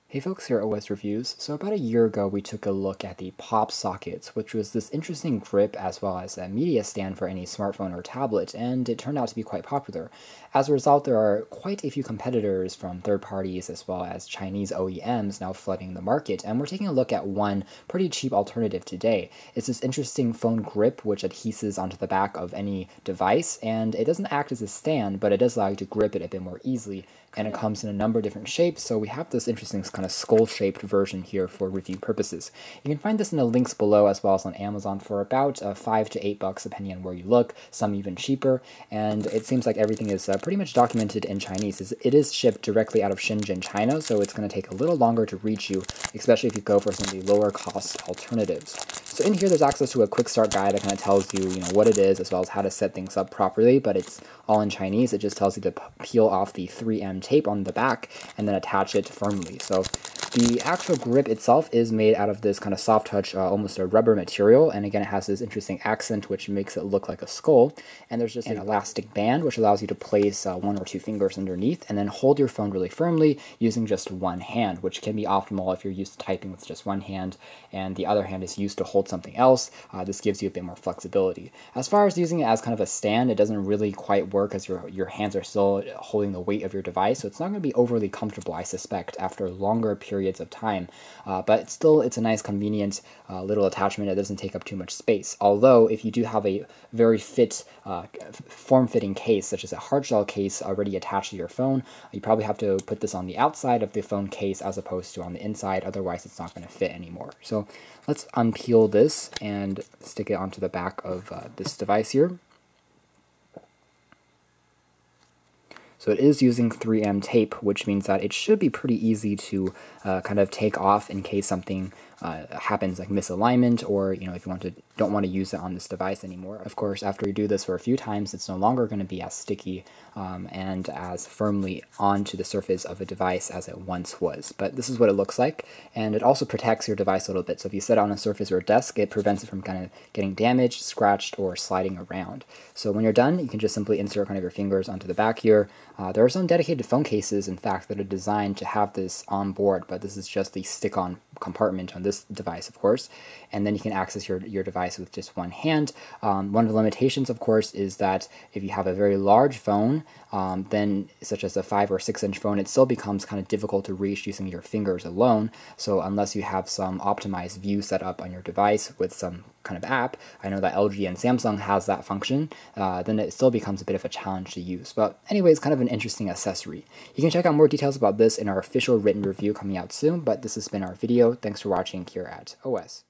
Hey folks, here at OS Reviews. So about a year ago, we took a look at the Pop Sockets, which was this interesting grip as well as a media stand for any smartphone or tablet, and it turned out to be quite popular. As a result, there are quite a few competitors from third parties as well as Chinese OEMs now flooding the market, and we're taking a look at one pretty cheap alternative today. It's this interesting phone grip which adheses onto the back of any device, and it doesn't act as a stand, but it does allow you to grip it a bit more easily, and it comes in a number of different shapes, so we have this interesting kind of skull-shaped version here for review purposes. You can find this in the links below as well as on Amazon for about $5 to $8 depending on where you look, some even cheaper, and it seems like everything is pretty much documented in Chinese. It is shipped directly out of Shenzhen, China, so it's going to take a little longer to reach you, especially if you go for some of the lower cost alternatives. So in here there's access to a quick start guide that kind of tells you, what it is as well as how to set things up properly, but it's all in Chinese. It just tells you to peel off the 3M tape on the back and then attach it firmly. So the actual grip itself is made out of this kind of soft touch, almost a rubber material, and again it has this interesting accent which makes it look like a skull, and there's just an elastic band which allows you to place one or two fingers underneath and then hold your phone really firmly using just one hand, which can be optimal if you're used to typing with just one hand and the other hand is used to hold something else. This gives you a bit more flexibility. As far as using it as kind of a stand, it doesn't really quite work as your hands are still holding the weight of your device, so it's not going to be overly comfortable, I suspect, after longer periods of time, but still it's a nice convenient little attachment that doesn't take up too much space. Although if you do have a very form-fitting case, such as a hard shell case already attached to your phone, you probably have to put this on the outside of the phone case as opposed to on the inside, otherwise it's not going to fit anymore. So let's unpeel this and stick it onto the back of this device here. So it is using 3M tape, which means that it should be pretty easy to kind of take off in case something happens, like misalignment, or if you don't want to use it on this device anymore. Of course, after you do this for a few times, it's no longer going to be as sticky and as firmly onto the surface of a device as it once was. But this is what it looks like, and it also protects your device a little bit. So if you set it on a surface or a desk, it prevents it from kind of getting damaged, scratched, or sliding around. So when you're done, you can just simply insert kind of your fingers onto the back here. There are some dedicated phone cases, in fact, that are designed to have this on board, but this is just the stick-on compartment on this device, of course, and then you can access your device with just one hand. One of the limitations, of course, is that if you have a very large phone, then such as a 5 or 6 inch phone, it still becomes kind of difficult to reach using your fingers alone. So unless you have some optimized view set up on your device with some kind of app, I know that LG and Samsung has that function, then it still becomes a bit of a challenge to use. But anyways, kind of an interesting accessory. You can check out more details about this in our official written review coming out soon, but this has been our video. Thanks for watching here at OS.